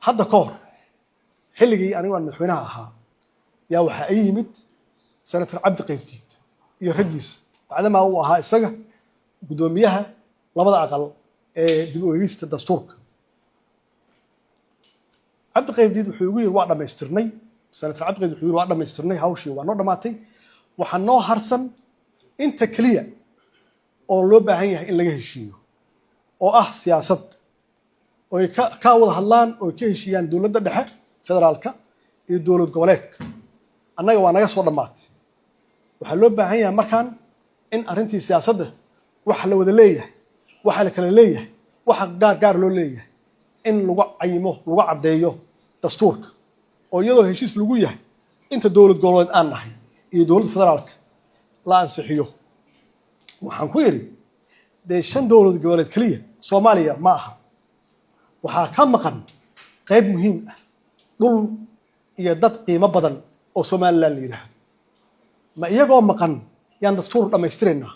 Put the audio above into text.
hadda ka hor xilligii anigu aan madaxweynaha ahaa yaa waxaa ay yimid senator cabdi qaybdiid iyo raggiisa bacdamaa uu ahaa isaga guddoomiyaha labada aqal ee dib u eegista dastuurka. cabdi qaybdiid wuxuu igu yiri waa dhammaystirnay, senator cabdi qaybdiid wuxuu yiri waa dhammaystirnay, hawshii waa noo dhammaatay, waxaa noo harsan inta keliya oo loo baahan yahay in laga heshiiyo oo ah siyaasad oo ay ka wada hadlaan oo ka heshiiyaan dowladda dhexe federaalka iyo dowlad goboleedka. annaga waa naga soo dhammaatay, waxaa loo baahan yahay markaan in arrintii siyaasadda waxa la wada leeyahay, waxa la kala leeyahay, waxa gaar loo leeyahay in lagu cayimo, lagu caddeeyo dastuurka oo iyadoo heshiis lagu yahay inta dowlad goboleed aan nahay iyo dowladda federaalka la ansixiyo. waxaan ku yidhi dee 5 dowlad goboleed keliya Soomaaliya ma aha, waxaa ka maqan qayb muhiim ah, dhul iyo dad qiimo badan oo Somaliland la yiraahdo. ma iyagoo maqan yaan dastuur dhammaystiraynaa?